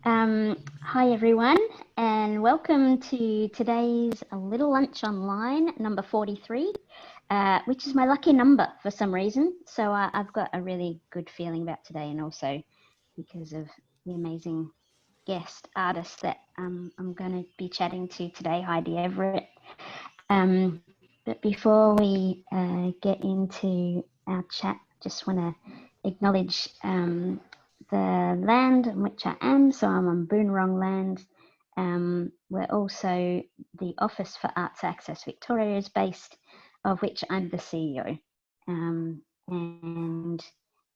Hi everyone, and welcome to today's Little Lunch Online, number 43, which is my lucky number for some reason. So I've got a really good feeling about today, and also because of the amazing guest artist that I'm going to be chatting to today, Heidi Everett. But before we get into our chat, just want to acknowledge the land in which I am. So I'm on Boon Wurrung land. Where also the Office for Arts Access Victoria is based, of which I'm the CEO. And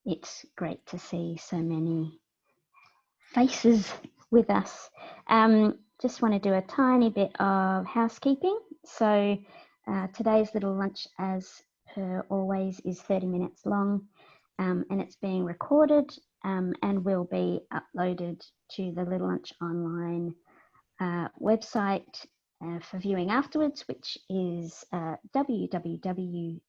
it's great to see so many faces with us. Just want to do a tiny bit of housekeeping. So today's little lunch, as per always, is 30 minutes long, and it's being recorded and will be uploaded to the Little Lunch Online website for viewing afterwards, which is www.llol.com.au.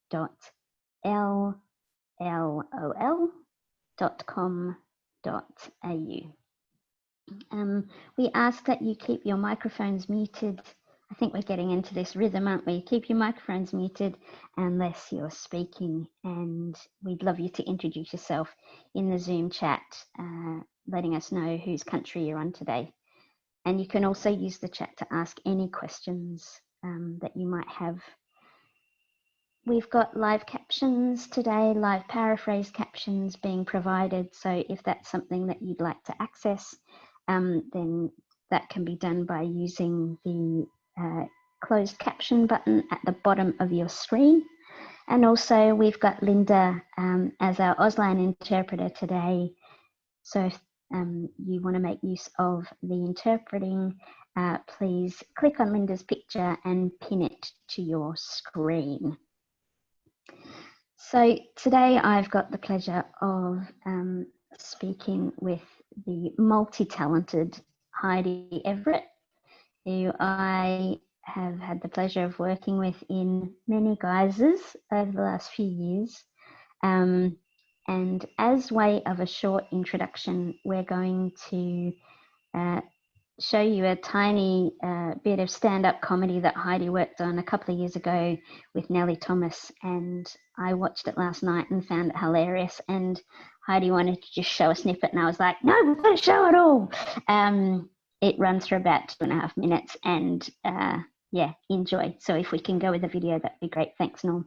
We ask that you keep your microphones muted. I think we're getting into this rhythm, aren't we? Keep your microphones muted unless you're speaking, and we'd love you to introduce yourself in the Zoom chat, letting us know whose country you're on today. And you can also use the chat to ask any questions that you might have. We've got live captions today, live paraphrase captions being provided. So if that's something that you'd like to access, then that can be done by using the closed caption button at the bottom of your screen. And also we've got Linda as our Auslan interpreter today. So if you want to make use of the interpreting, please click on Linda's picture and pin it to your screen. So today I've got the pleasure of speaking with the multi-talented Heidi Everett, who I have had the pleasure of working with in many guises over the last few years. And as way of a short introduction, we're going to show you a tiny bit of stand-up comedy that Heidi worked on a couple of years ago with Nellie Thomas, and I watched it last night and found it hilarious, and Heidi wanted to just show a snippet, and I was like, no, we've got to show it all. It runs for about 2.5 minutes, and yeah, enjoy. So if we can go with the video, that'd be great. Thanks, Norm.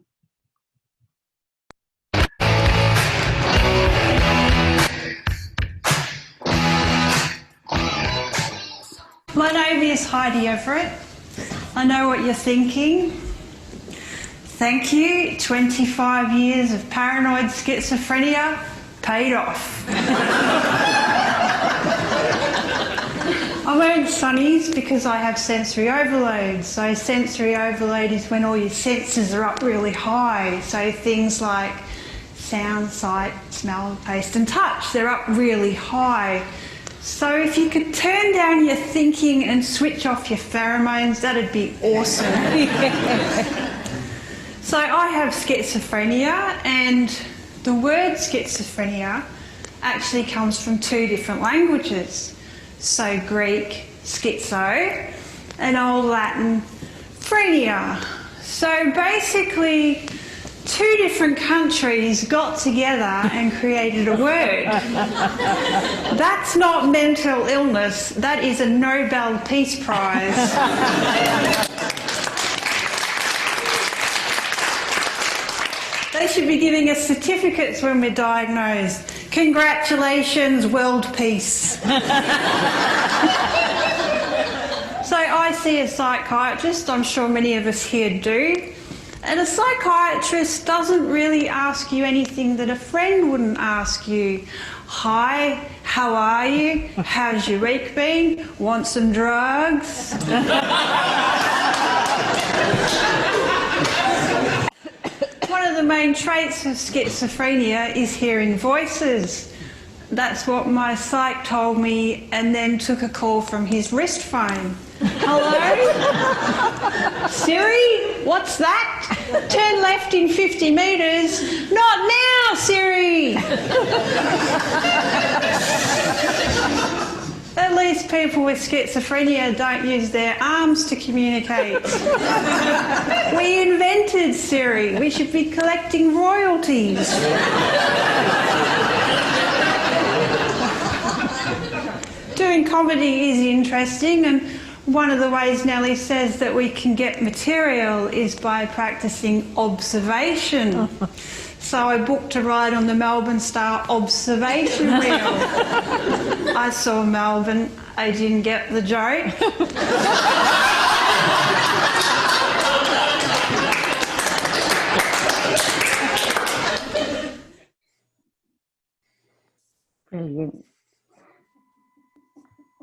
My name is Heidi Everett. I know what you're thinking. Thank you, 25 years of paranoid schizophrenia paid off. I'm wearing sunnies because I have sensory overload. So sensory overload is when all your senses are up really high. So things like sound, sight, smell, taste and touch, they're up really high. So if you could turn down your thinking and switch off your pheromones, that'd be awesome. So I have schizophrenia, and the word schizophrenia actually comes from 2 different languages. So Greek, schizo, and Old Latin, phrenia. So basically 2 different countries got together and created a word. That's not mental illness, that is a Nobel Peace Prize. They should be giving us certificates when we're diagnosed. Congratulations, world peace. So I see a psychiatrist, I'm sure many of us here do. And a psychiatrist doesn't really ask you anything that a friend wouldn't ask you. Hi, how are you? How's your week been? Want some drugs? One of the main traits of schizophrenia is hearing voices. That's what my psych told me, and then took a call from his wrist phone. Hello? Siri? What's that? Turn left in 50 metres. Not now, Siri! At least guess people with schizophrenia don't use their arms to communicate. We invented Siri. We should be collecting royalties. Doing comedy is interesting, and one of the ways Nellie says that we can get material is by practicing observation. So I booked a ride on the Melbourne Star observation wheel. I saw Melbourne. I didn't get the joke. Brilliant.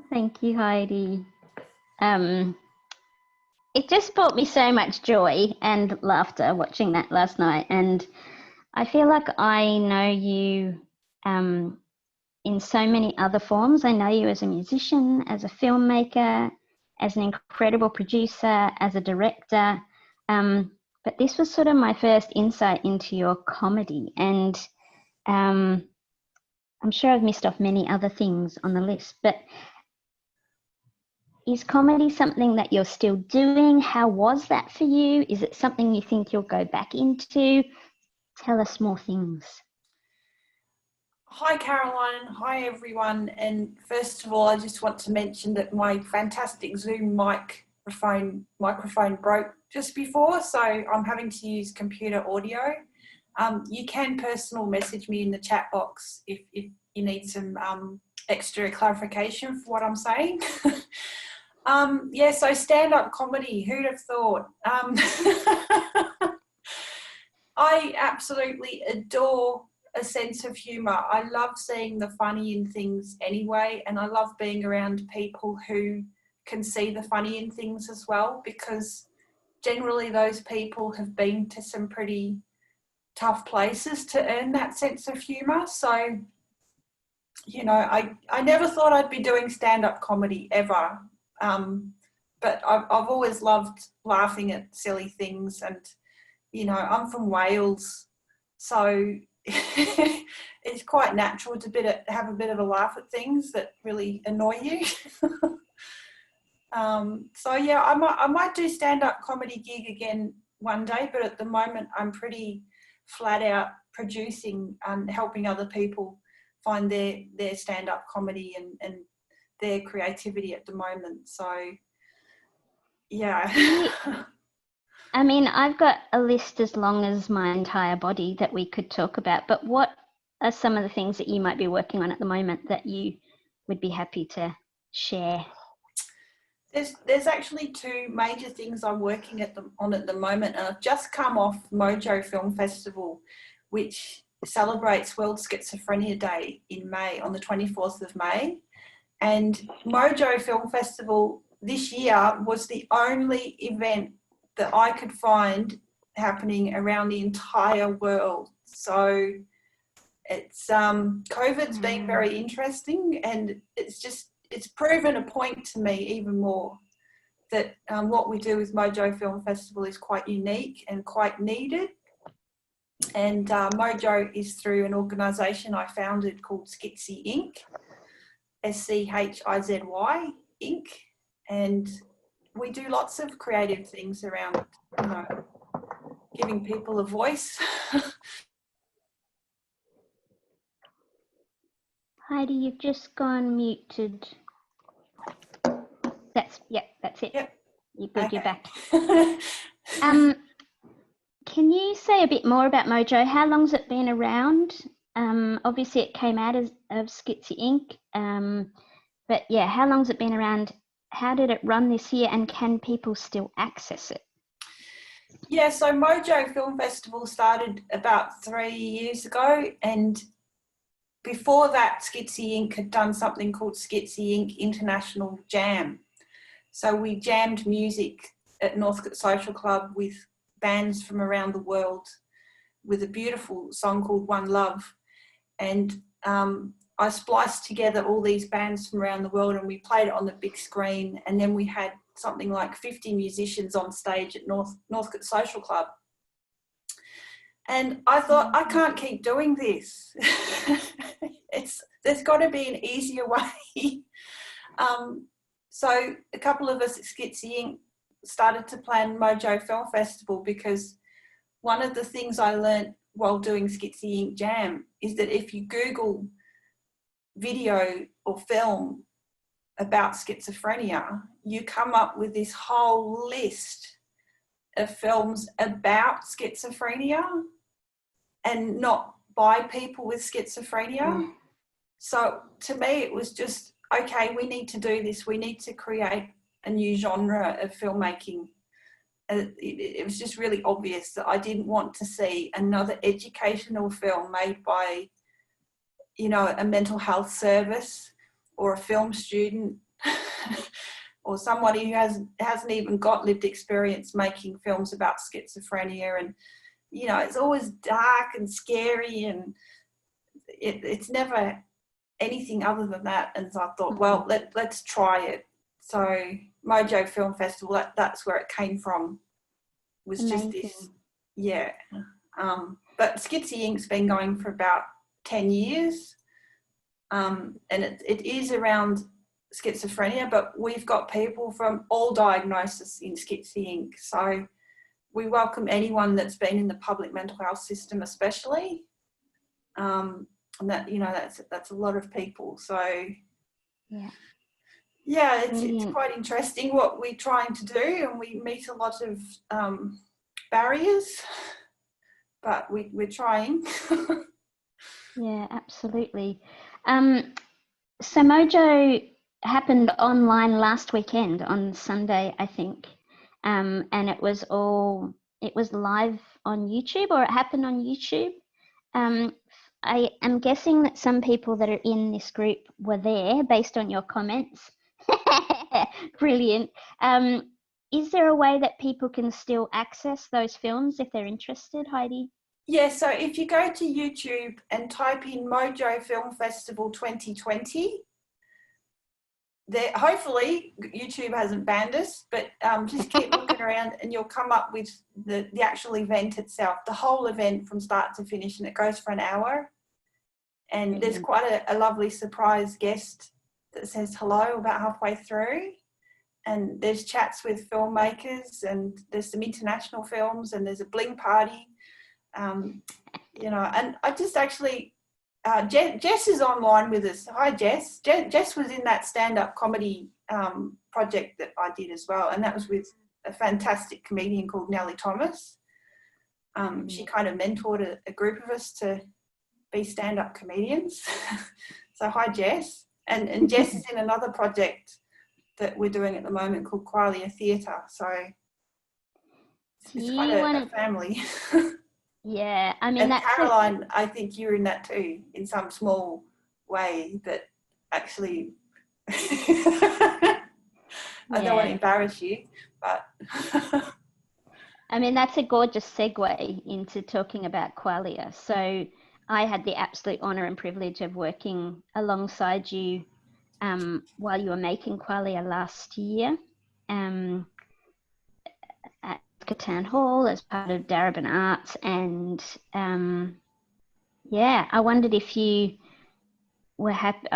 Thank you, Heidi. It just brought me so much joy and laughter watching that last night, and I feel like I know you in so many other forms. I know you as a musician, as a filmmaker, as an incredible producer, as a director, but this was sort of my first insight into your comedy, and I'm sure I've missed off many other things on the list, but is comedy something that you're still doing? How was that for you? Is it something you think you'll go back into? Tell us more things. Hi Caroline, hi everyone, and first of all I just want to mention that my fantastic Zoom microphone broke just before, so I'm having to use computer audio. You can personal message me in the chat box if you need some extra clarification for what I'm saying. Yeah, so stand-up comedy, who'd have thought? I absolutely adore a sense of humour. I love seeing the funny in things anyway, and I love being around people who can see the funny in things as well, because generally those people have been to some pretty tough places to earn that sense of humour. So, you know, I never thought I'd be doing stand-up comedy ever, but I've always loved laughing at silly things, and you know, I'm from Wales, so it's quite natural to have a bit of a laugh at things that really annoy you. So yeah, I might do stand-up comedy gig again one day, but at the moment I'm pretty flat out producing and helping other people find their stand-up comedy and their creativity at the moment. So yeah. I mean, I've got a list as long as my entire body that we could talk about, but what are some of the things that you might be working on at the moment that you would be happy to share? There's actually two major things I'm working on at the moment, and I've just come off Mojo Film Festival, which celebrates World Schizophrenia Day in May, on the 24th of May. And Mojo Film Festival this year was the only event that I could find happening around the entire world. So it's COVID's been very interesting, and it's proven a point to me even more that what we do with Mojo Film Festival is quite unique and quite needed. And Mojo is through an organisation I founded called Schizzy Inc. SCHIZY Inc. And we do lots of creative things around, you know, giving people a voice. Heidi, you've just gone muted. That's it. Yep. You're good, Okay. You're back. Can you say a bit more about Mojo? How long's it been around? Obviously it came out of Schizzy Inc. But yeah, how long's it been around? How did it run this year, and can people still access it? Yeah, so Mojo Film Festival started about 3 years ago, and before that Schizzy Inc. had done something called Schizzy Inc. International Jam. So we jammed music at Northcote Social Club with bands from around the world with a beautiful song called One Love. And I spliced together all these bands from around the world, and we played it on the big screen, and then we had something like 50 musicians on stage at Northcote Social Club. And I thought, I can't keep doing this. There's got to be an easier way. So a couple of us at Schizzy Inc. started to plan Mojo Film Festival because one of the things I learned while doing Schizzy Inc. Jam is that if you Google video or film about schizophrenia, you come up with this whole list of films about schizophrenia and not by people with schizophrenia. So to me, it was just, okay, we need to do this. We need to create a new genre of filmmaking. It was just really obvious that I didn't want to see another educational film made by, you know, a mental health service or a film student or somebody who hasn't even got lived experience making films about schizophrenia. And, you know, it's always dark and scary, and it's never anything other than that. And so I thought, well, let's try it. So Mojo Film Festival, that's where it came from, was Amazing. just this, yeah. But Schizzy Inc.'s been going for about 10 years. And it is around schizophrenia, but we've got people from all diagnoses in Schizzy Inc. So we welcome anyone that's been in the public mental health system, especially. And that, you know, that's a lot of people. So yeah, it's quite interesting what we're trying to do, and we meet a lot of barriers, but we're trying. Yeah, absolutely. So Mojo happened online last weekend on Sunday, I think, and it was live on YouTube, or it happened on YouTube. I am guessing that some people that are in this group were there based on your comments. Brilliant. Is there a way that people can still access those films if they're interested, Heidi? Yeah, so if you go to YouTube and type in Mojo Film Festival 2020, there, hopefully YouTube hasn't banned us, but just keep looking around and you'll come up with the actual event itself, the whole event from start to finish, and it goes for an hour. And there's quite a lovely surprise guest that says hello about halfway through. And there's chats with filmmakers, and there's some international films, and there's a bling party. You know, and I just actually, Jess is online with us. Hi, Jess. Jess was in that stand-up comedy project that I did as well, and that was with a fantastic comedian called Nellie Thomas. She kind of mentored a group of us to be stand-up comedians. So hi, Jess. And Jess is in another project that we're doing at the moment called Qualia Theatre. So it's quite a family. Yeah, I mean, and that's Caroline, I think you're in that too, in some small way, but actually, I don't want to embarrass you, but. I mean, that's a gorgeous segue into talking about Qualia. So I had the absolute honour and privilege of working alongside you while you were making Qualia last year at Town Hall as part of Darebin Arts, and yeah, I wondered if you were happy.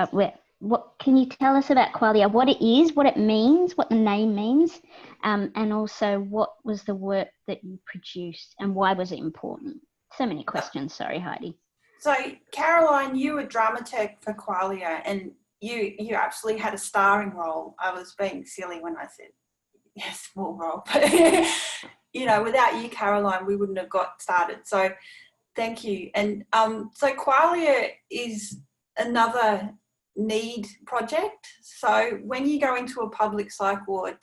What can you tell us about Qualia? What it is, what it means, what the name means, and also what was the work that you produced and why was it important? So many questions. Sorry, Heidi. So Caroline, you were drama tech for Qualia, and you absolutely had a starring role. I was being silly when I said yes, small role, but you know, without you, Caroline, we wouldn't have got started. So thank you. And so Qualia is another need project. So when you go into a public psych ward,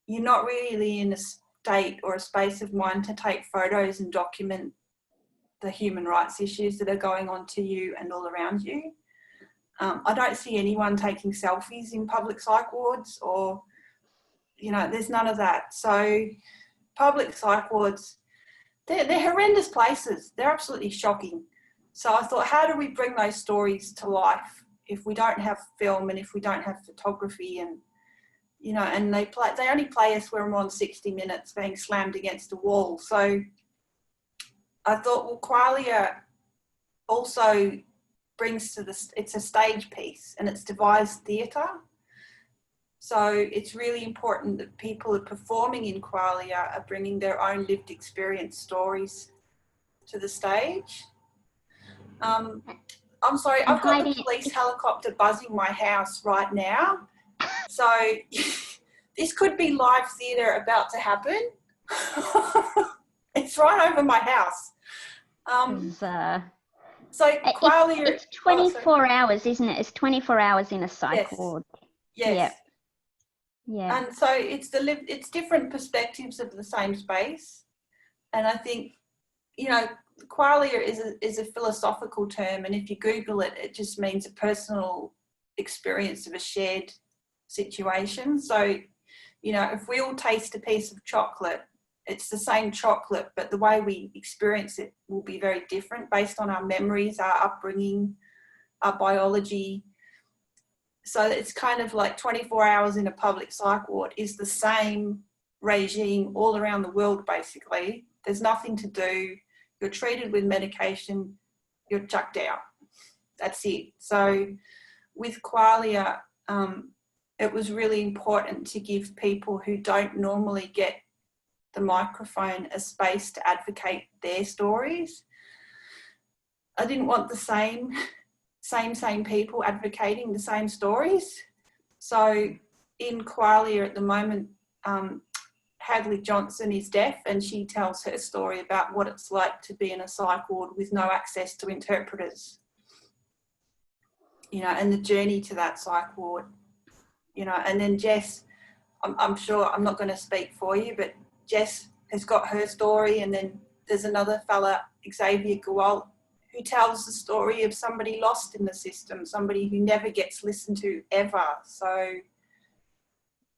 you're not really in a state or a space of mind to take photos and document the human rights issues that are going on to you and all around you. I don't see anyone taking selfies in public psych wards, or, you know, there's none of that. So public psych wards, they're horrendous places. They're absolutely shocking. So I thought, how do we bring those stories to life if we don't have film and if we don't have photography? And, you know, and they only play us when we're on 60 Minutes being slammed against a wall. So I thought, well, Qualia also brings to this, it's a stage piece and it's devised theatre. So it's really important that people who are performing in Qualia are bringing their own lived experience stories to the stage. I'm sorry, And I've got the Heidi, police helicopter buzzing my house right now. So this could be live theatre about to happen. It's right over my house. So Qualia... it's 24 hours, isn't it? It's 24 hours in a psych Yes. ward. Yes. Yeah. And so it's different perspectives of the same space. And I think, you know, qualia is a philosophical term, and if you Google it, it just means a personal experience of a shared situation. So, you know, if we all taste a piece of chocolate, it's the same chocolate, but the way we experience it will be very different based on our memories, our upbringing, our biology. So it's kind of like 24 hours in a public psych ward is the same regime all around the world, basically. There's nothing to do. You're treated with medication, you're chucked out. That's it. So with Qualia, it was really important to give people who don't normally get the microphone a space to advocate their stories. I didn't want the same people advocating the same stories. So in Qualia at the moment, Hadley Johnson is deaf, and she tells her story about what it's like to be in a psych ward with no access to interpreters, you know, and the journey to that psych ward, you know. And then Jess, I'm sure, I'm not going to speak for you, but Jess has got her story, and then there's another fella, Xavier Gawalt, who tells the story of somebody lost in the system, somebody who never gets listened to ever. So,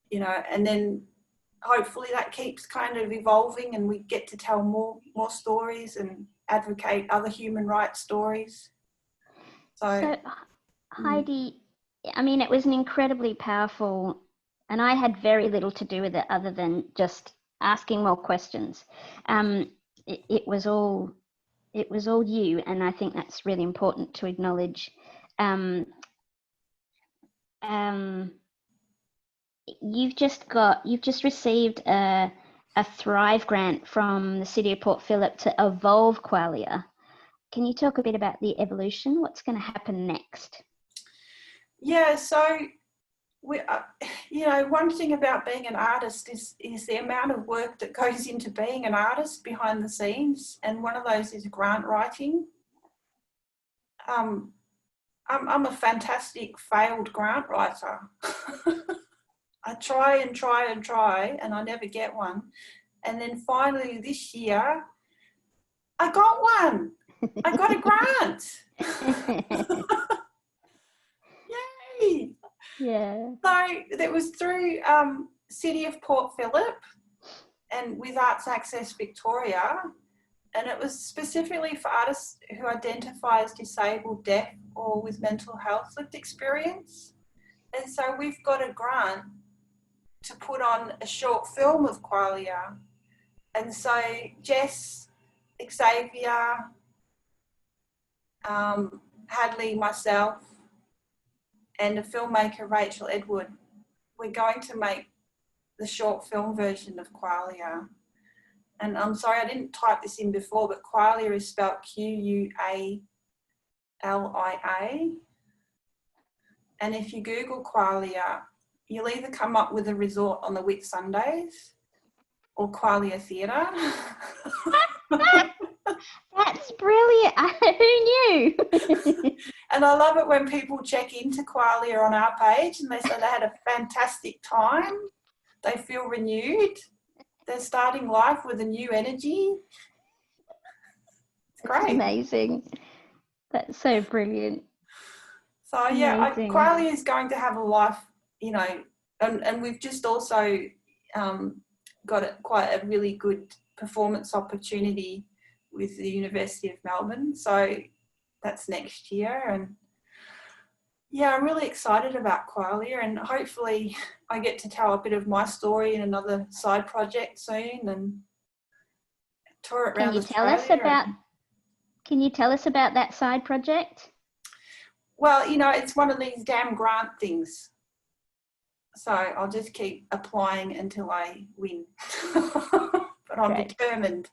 you know, and then hopefully that keeps kind of evolving, and we get to tell more stories and advocate other human rights stories. So Heidi, I mean, it was an incredibly powerful, and I had very little to do with it other than just asking more questions. It was all you, and I think that's really important to acknowledge. You've just received a Thrive grant from the City of Port Phillip to evolve Qualia. Can you talk a bit about the evolution? What's going to happen next? Yeah, so you know, one thing about being an artist is the amount of work that goes into being an artist behind the scenes, and one of those is grant writing. I'm a fantastic failed grant writer. I try and try and try, and I never get one. And then finally this year, I got one. I got a grant. Yay! Yeah. So that was through City of Port Phillip and with Arts Access Victoria, and it was specifically for artists who identify as disabled, deaf, or with mental health lived experience. And so we've got a grant to put on a short film of Qualia. And so Jess, Xavier, Hadley, myself, and the filmmaker Rachel Edward, we're going to make the short film version of Qualia. And I'm sorry, I didn't type this in before, but Qualia is spelled Qualia. And if you Google Qualia, you'll either come up with a resort on the Whitsundays or Qualia Theatre. That's brilliant. Who knew? And I love it when people check into Qualia on our page and they say they had a fantastic time. They feel renewed. They're starting life with a new energy. It's great. That's amazing. That's so brilliant. So yeah, Qualia is going to have a life, you know, and we've just also got quite a really good performance opportunity with the University of Melbourne. So that's next year. And yeah, I'm really excited about Qualia, and hopefully I get to tell a bit of my story in another side project soon and tour it around Australia. Can you tell us about that side project? Well, you know, it's one of these damn grant things. So I'll just keep applying until I win. But I'm Great. determined.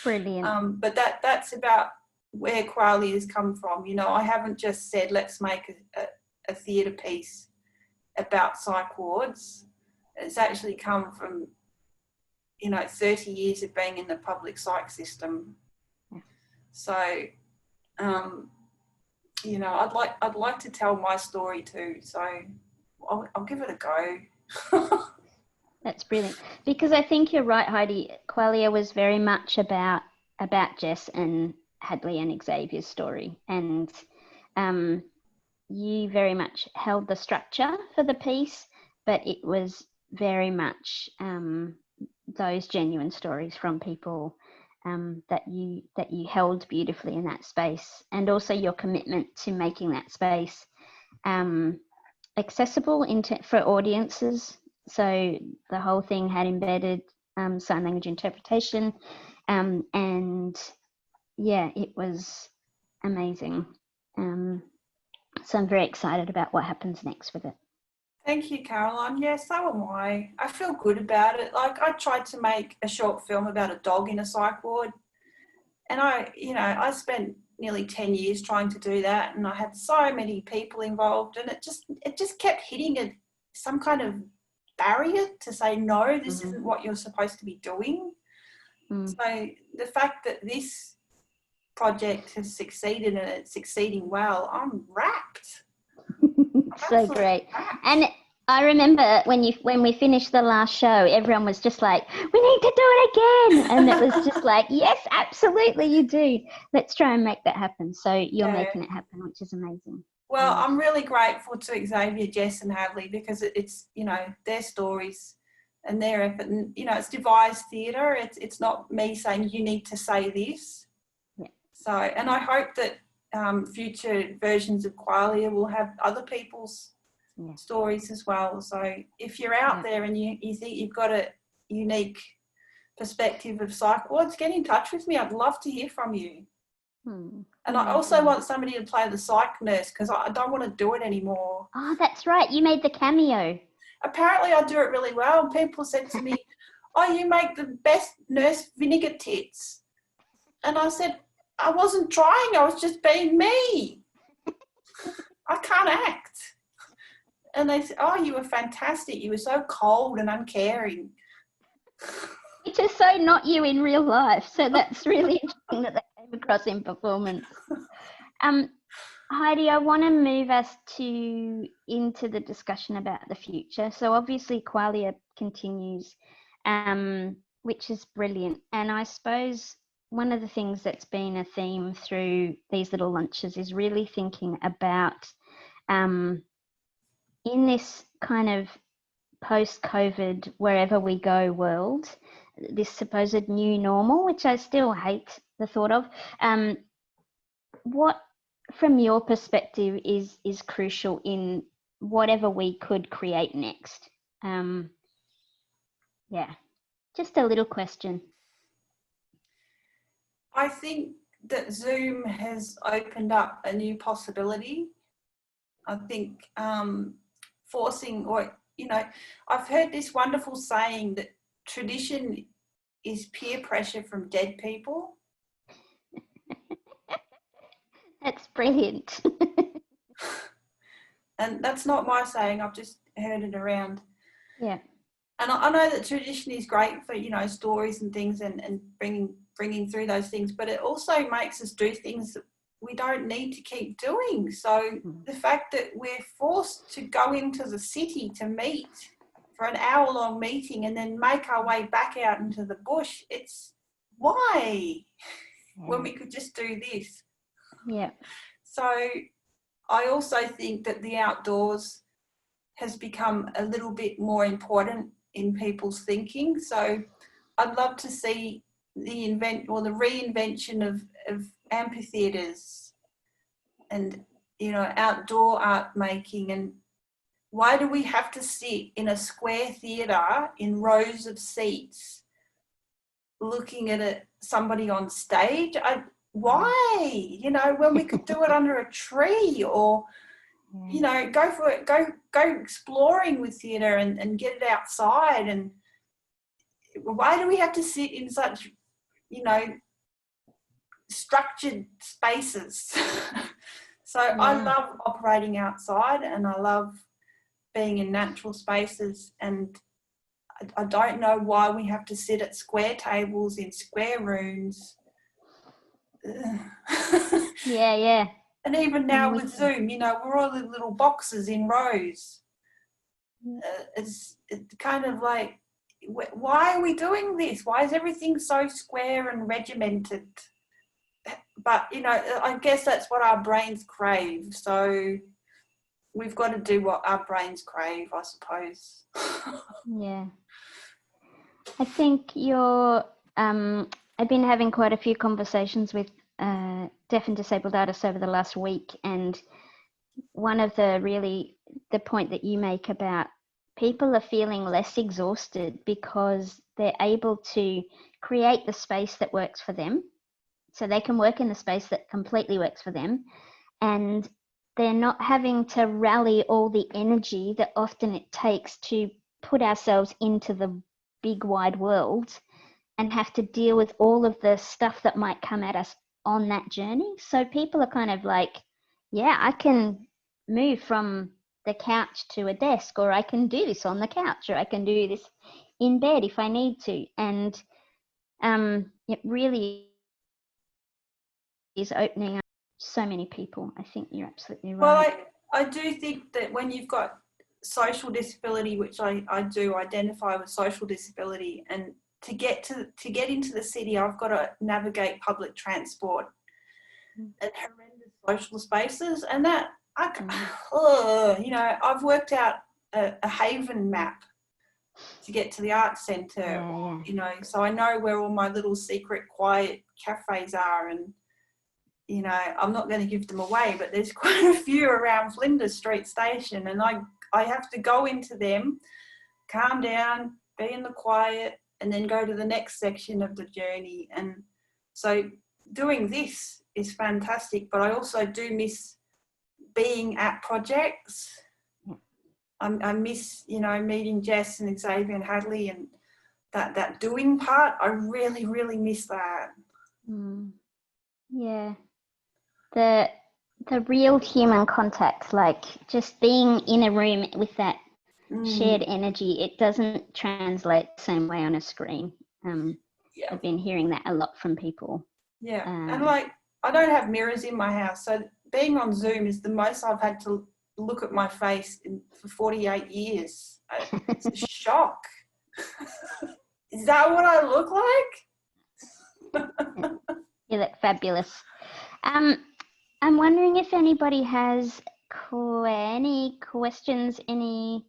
Brilliant. But that's about where Qualia has come from. You know, I haven't just said, let's make a theatre piece about psych wards. It's actually come from, 30 years of being in the public psych system. Yeah. So, I'd like to tell my story too. So I'll give it a go. That's brilliant. Because I think you're right, Heidi. Qualia was very much about Jess and Hadley and Xavier's story. And you very much held the structure for the piece, but it was very much those genuine stories from people that you held beautifully in that space, and also your commitment to making that space accessible for audiences. So the whole thing had embedded sign language interpretation, and yeah, it was amazing. So I'm very excited about what happens next with it. Thank you, Caroline. Yeah, so am I. I feel good about it. Like, I tried to make a short film about a dog in a psych ward, and I spent nearly 10 years trying to do that, and I had so many people involved, and it just kept hitting some kind of barrier to say, no, this isn't what you're supposed to be doing. So the fact that this project has succeeded and it's succeeding well, I'm rapt. So great. And I remember when we finished the last show, everyone was just like, we need to do it again. And it was just like, yes, absolutely, you do. Let's try and make that happen. So you're making it happen, which is amazing. Well, I'm really grateful to Xavier, Jess and Hadley, because it's, their stories and their effort. And, it's devised theatre. It's not me saying you need to say this. Yeah. So, and I hope that future versions of Qualia will have other people's stories as well. So if you're out there and you think you've got a unique perspective of psych wards, get in touch with me. I'd love to hear from you. And I also want somebody to play the psych nurse, because I don't want to do it anymore. Oh, that's right. You made the cameo. Apparently I do it really well. People said to me, oh, you make the best Nurse Vinegar tits. And I said, I wasn't trying. I was just being me. I can't act. And they said, oh, you were fantastic. You were so cold and uncaring. Which is so not you in real life. So that's really interesting that came across in performance. Heidi, I want to move us into the discussion about the future. So obviously Qualia continues, which is brilliant. And I suppose one of the things that's been a theme through these little lunches is really thinking about in this kind of post-COVID, wherever we go world, this supposed new normal, which I still hate the thought of. What, from your perspective, is crucial in whatever we could create next? Just a little question. I think that Zoom has opened up a new possibility. I think forcing, or, I've heard this wonderful saying that tradition is peer pressure from dead people. That's brilliant. And that's not my saying, I've just heard it around. Yeah. And I know that tradition is great for, stories and things and bringing through those things, but it also makes us do things that we don't need to keep doing. So the fact that we're forced to go into the city to meet for an hour-long meeting and then make our way back out into the bush, it's why? When we could just do this. Yeah. So I also think that the outdoors has become a little bit more important in people's thinking. So I'd love to see the reinvention of amphitheatres and, outdoor art making. And why do we have to sit in a square theatre in rows of seats looking at somebody on stage? Why? When we could do it under a tree or, you know, go for it, go exploring with theatre and get it outside. And why do we have to sit in such, you know, structured spaces? So I love operating outside, and I love being in natural spaces, and I don't know why we have to sit at square tables in square rooms. Yeah. And even now with Zoom, you know, we're all in little boxes in rows. It's kind of like, why are we doing this? Why is everything so square and regimented? But, you know, I guess that's what our brains crave. So we've got to do what our brains crave, I suppose. Yeah. I think I've been having quite a few conversations with deaf and disabled artists over the last week, and one of the point that you make about people are feeling less exhausted because they're able to create the space that works for them. So they can work in the space that completely works for them, and they're not having to rally all the energy that often it takes to put ourselves into the big wide world and have to deal with all of the stuff that might come at us on that journey. So people are kind of like, yeah, I can move from the couch to a desk, or I can do this on the couch, or I can do this in bed if I need to. And it really is opening up so many people. I think you're absolutely right. Well, I do think that when you've got social disability, which I do identify with social disability, and to get into the city, I've got to navigate public transport and horrendous social spaces, and that you know, I've worked out a haven map to get to the arts centre, you know, so I know where all my little secret quiet cafes are, and you know, I'm not going to give them away, but there's quite a few around Flinders Street Station, and I have to go into them, calm down, be in the quiet, and then go to the next section of the journey. And so doing this is fantastic, but I also do miss being at projects. I miss, you know, meeting Jess and Xavier and Hadley, and that doing part. I really, really miss that. Yeah. The real human contact, like just being in a room with that shared energy, it doesn't translate the same way on a screen. I've been hearing that a lot from people. Yeah, and like, I don't have mirrors in my house, so being on Zoom is the most I've had to look at my face for 48 years. It's a shock. Is that what I look like? You look fabulous. I'm wondering if anybody has any questions, anything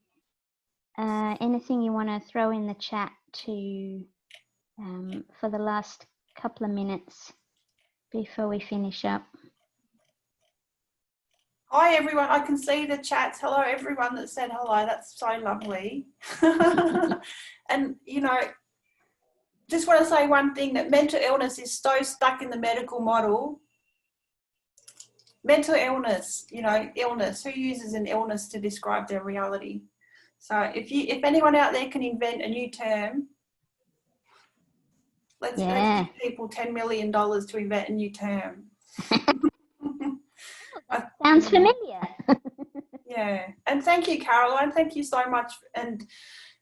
you want to throw in the chat to for the last couple of minutes before we finish up. Hi everyone, I can see the chats. Hello everyone that said hello, that's so lovely. And you know, just want to say one thing, that mental illness is so stuck in the medical model. Mental illness, you know, illness, who uses an illness to describe their reality? So if anyone out there can invent a new term, let's give people $10 million to invent a new term. Sounds familiar. Yeah, and thank you, Caroline. Thank you so much. And,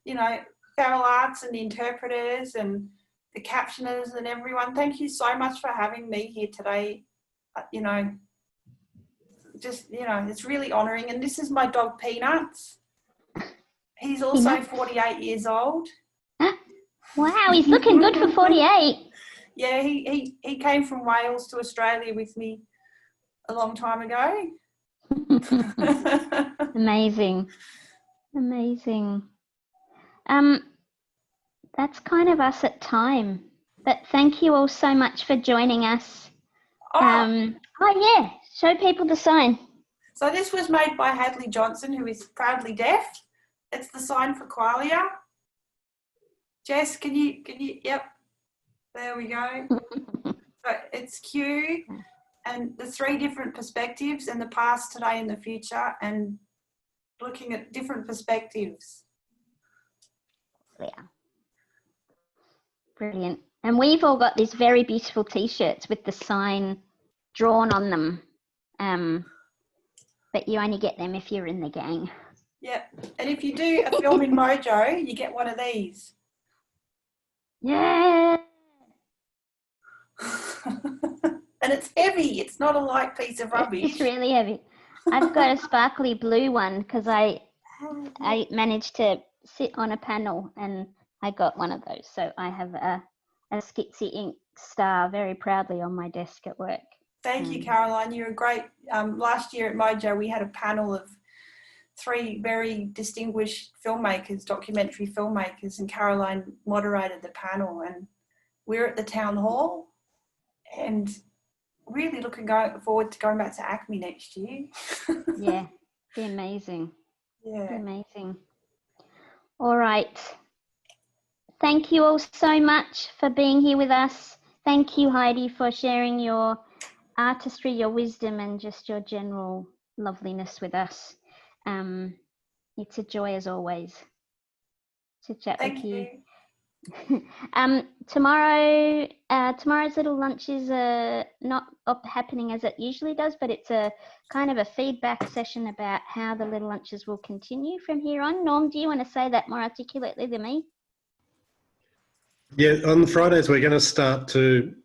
you know, Feral Arts and the interpreters and the captioners and everyone, thank you so much for having me here today. You know, just, you know, it's really honouring. And this is my dog, Peanuts. He's also 48 years old. Wow, he's looking good for 48. Yeah, he came from Wales to Australia with me a long time ago. Amazing. That's kind of us at time, but thank you all so much for joining us. Show people the sign. So this was made by Hadley Johnson, who is proudly deaf. It's the sign for Qualia. Jess, can you, yep, there we go. So it's Q, and the 3 different perspectives in the past, today and the future, and looking at different perspectives. Yeah. Brilliant. And we've all got these very beautiful t-shirts with the sign drawn on them. But you only get them if you're in the gang. Yeah, and if you do a film in Mojo, you get one of these. Yeah. And it's heavy. It's not a light piece of rubbish. It's really heavy. I've got a sparkly blue one because I managed to sit on a panel and I got one of those. So I have a Skitsy Ink star very proudly on my desk at work. Thank you, Caroline. You're a great. Last year at Mojo, we had a panel of 3 very distinguished filmmakers, documentary filmmakers, and Caroline moderated the panel. And we're at the town hall, and really looking forward to going back to ACME next year. Yeah, be amazing. Yeah. Be amazing. All right. Thank you all so much for being here with us. Thank you, Heidi, for sharing your artistry, your wisdom, and just your general loveliness with us. It's a joy as always to chat with you. Tomorrow's little lunch is not happening as it usually does, but it's a kind of a feedback session about how the little lunches will continue from here on. Norm, do you want to say that more articulately than me? Yeah, on Fridays we're going to start to,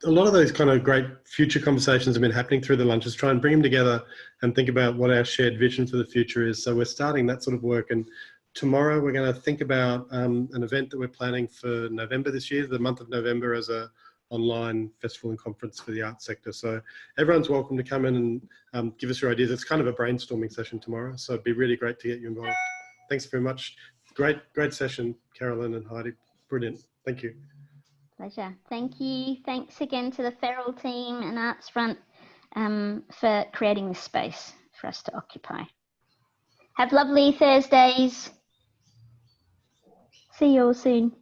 a lot of those kind of great future conversations have been happening through the lunches, try and bring them together and think about what our shared vision for the future is. So we're starting that sort of work, and tomorrow we're going to think about an event that we're planning for November this year, the month of November, as a online festival and conference for the arts sector. So everyone's welcome to come in and give us your ideas. It's kind of a brainstorming session tomorrow, so it'd be really great to get you involved. Thanks very much. Great session, Carolyn and Heidi. Brilliant. Thank you. Pleasure. Thank you. Thanks again to the Feral team and Arts Front for creating this space for us to occupy. Have lovely Thursdays. See you all soon.